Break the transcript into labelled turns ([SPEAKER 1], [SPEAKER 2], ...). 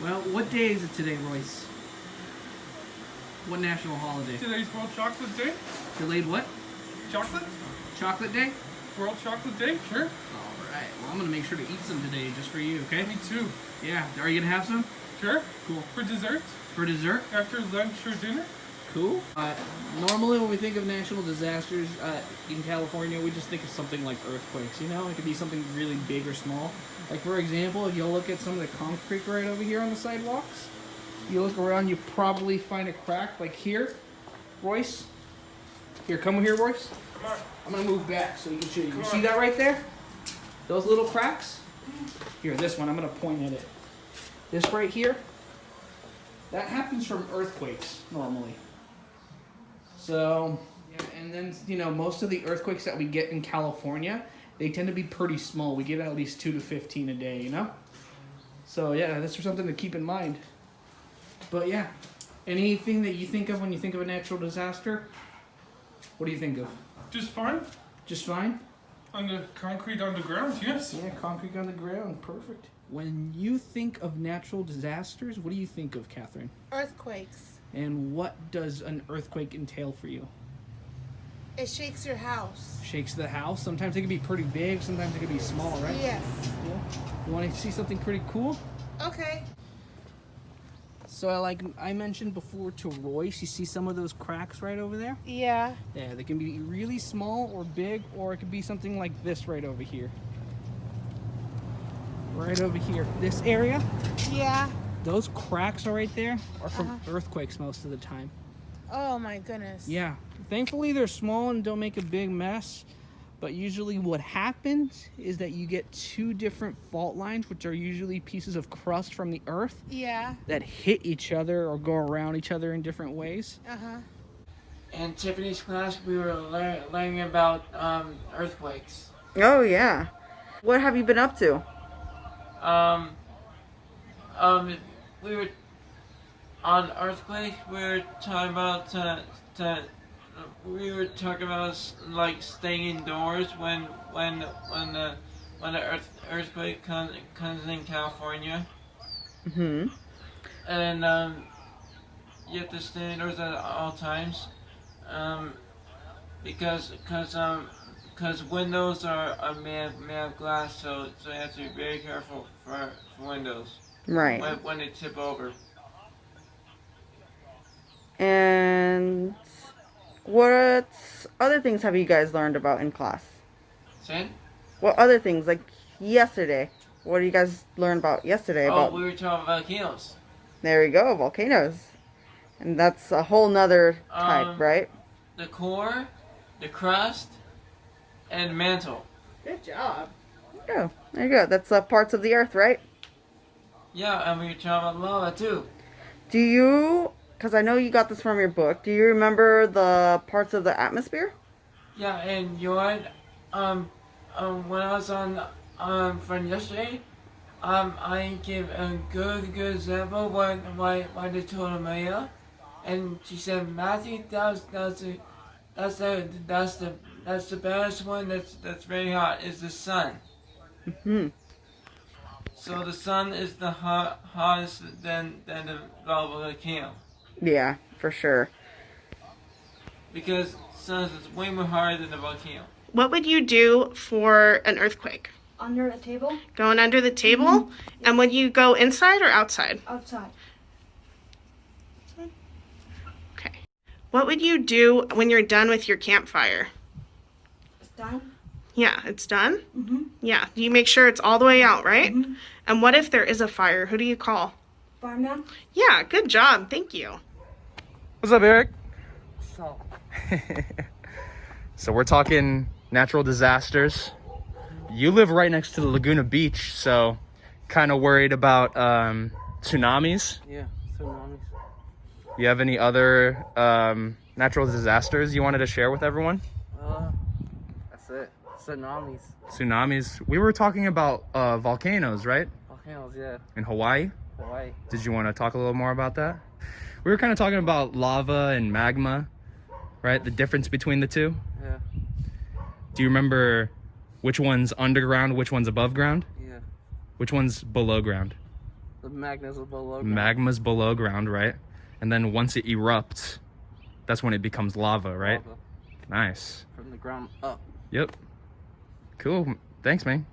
[SPEAKER 1] Well, what day is it today, Royce? What national holiday?
[SPEAKER 2] Today's World Chocolate Day.
[SPEAKER 1] Delayed what?
[SPEAKER 2] Chocolate?
[SPEAKER 1] Chocolate day?
[SPEAKER 2] World Chocolate Day, sure.
[SPEAKER 1] Alright, well, I'm gonna make sure to eat some today just for you, okay?
[SPEAKER 2] Me too.
[SPEAKER 1] Yeah, are you gonna have some?
[SPEAKER 2] Sure.
[SPEAKER 1] Cool.
[SPEAKER 2] For dessert?
[SPEAKER 1] For dessert?
[SPEAKER 2] After lunch or dinner?
[SPEAKER 1] Cool. Normally when we think of natural disasters in California, we just think of something like earthquakes, you know? It could be something really big or small. Like, for example, if you look at some of the concrete right over here on the sidewalks, you look around, you probably find a crack, like here. Royce? Here, come here, Royce.
[SPEAKER 2] Come on.
[SPEAKER 1] I'm gonna move back so you can show you.
[SPEAKER 2] Come
[SPEAKER 1] You
[SPEAKER 2] on.
[SPEAKER 1] see that right there? Those little cracks? Here, this one, I'm gonna point at it. This right here, that happens from earthquakes, normally. So, yeah, and then, you know, most of the earthquakes that we get in California, they tend to be pretty small. We get at least 2 to 15 a day, you know? So, yeah, that's something to keep in mind. But, yeah, anything that you think of when you think of a natural disaster? What do you think of?
[SPEAKER 2] Just fine.
[SPEAKER 1] Just fine?
[SPEAKER 2] On the concrete on the ground, yes.
[SPEAKER 1] Yeah, concrete on the ground. Perfect. When you think of natural disasters, what do you think of, Catherine?
[SPEAKER 3] Earthquakes.
[SPEAKER 1] And what does an earthquake entail for you?
[SPEAKER 3] It shakes your house.
[SPEAKER 1] Shakes the house. Sometimes it can be pretty big, sometimes it can be small, right?
[SPEAKER 3] Yes.
[SPEAKER 1] Yeah. You want to see something pretty cool?
[SPEAKER 3] Okay.
[SPEAKER 1] So, like I mentioned before to Royce, you see some of those cracks right over there?
[SPEAKER 3] Yeah.
[SPEAKER 1] Yeah, they can be really small or big, or it could be something like this right over here. Right over here. This area,
[SPEAKER 3] Yeah.
[SPEAKER 1] those cracks are right there are from earthquakes most of the time.
[SPEAKER 3] Oh my goodness.
[SPEAKER 1] Yeah. Thankfully, they're small and don't make a big mess. But usually what happens is that you get two different fault lines, which are usually pieces of crust from the earth
[SPEAKER 3] Yeah.
[SPEAKER 1] that hit each other or go around each other in different ways.
[SPEAKER 3] Uh-huh.
[SPEAKER 4] In Tiffany's class, we were learning about earthquakes.
[SPEAKER 5] Oh, yeah. What have you been up to?
[SPEAKER 4] We were on earthquakes. We were talking about we were talking about like staying indoors when the earthquake comes in California.
[SPEAKER 5] Mm-hmm.
[SPEAKER 4] And you have to stay indoors at all times. Because windows are made of glass, so you have to be very careful for windows
[SPEAKER 5] Right.
[SPEAKER 4] when they tip over.
[SPEAKER 5] And what other things have you guys learned about in class?
[SPEAKER 4] Sin?
[SPEAKER 5] What other things, like yesterday? What did you guys learn about yesterday?
[SPEAKER 4] Oh, we were talking about volcanoes.
[SPEAKER 5] There we go, volcanoes. And that's a whole nother type, right?
[SPEAKER 4] The core, the crust, and mantle.
[SPEAKER 5] Good job. Oh, there you go. That's parts of the earth, right?
[SPEAKER 4] Yeah, and we were talking about lava too.
[SPEAKER 5] Do you, because I know you got this from your book, do you remember the parts of the atmosphere?
[SPEAKER 4] Yeah, and you know what? When I was on from yesterday, I gave a good example why they told Amaya, and she said, Matthew, that's the baddest one. That's very hot. Is the sun.
[SPEAKER 5] Mm-hmm.
[SPEAKER 4] So the sun is the hottest than the volcano,
[SPEAKER 5] Yeah, for sure.
[SPEAKER 4] because sun is way more hotter than the volcano.
[SPEAKER 6] What would you do for an earthquake?
[SPEAKER 7] Under the table?
[SPEAKER 6] Going under the table? And would you go inside or outside?
[SPEAKER 7] Outside.
[SPEAKER 6] Okay. What would you do when you're done with your campfire?
[SPEAKER 7] It's done?
[SPEAKER 6] Yeah, it's done?
[SPEAKER 7] Mm-hmm.
[SPEAKER 6] Yeah. Do you make sure it's all the way out, right? And what if there is a fire? Who do you call?
[SPEAKER 7] Fireman?
[SPEAKER 6] Yeah, good job. Thank you.
[SPEAKER 8] What's up, Eric?
[SPEAKER 4] So
[SPEAKER 8] So we're talking natural disasters. You live right next to the Laguna Beach, so kind of worried about tsunamis.
[SPEAKER 4] yeah, tsunamis.
[SPEAKER 8] You have any other natural disasters you wanted to share with everyone?
[SPEAKER 4] That's it. Tsunamis.
[SPEAKER 8] Tsunamis. We were talking about volcanoes, right?
[SPEAKER 4] Volcanoes, yeah.
[SPEAKER 8] In Hawaii.
[SPEAKER 4] Hawaii.
[SPEAKER 8] Did you want to talk a little more about that? We were kind of talking about lava and magma, right? The difference between the two.
[SPEAKER 4] Yeah.
[SPEAKER 8] Do you remember which one's underground, which one's above ground?
[SPEAKER 4] Yeah.
[SPEAKER 8] Which one's below ground?
[SPEAKER 1] The magma's below ground.
[SPEAKER 8] Magma's below ground, right? And then once it erupts, that's when it becomes lava, right?
[SPEAKER 1] Lava
[SPEAKER 8] Nice.
[SPEAKER 1] from the ground up.
[SPEAKER 8] Yep. Cool. Thanks, man.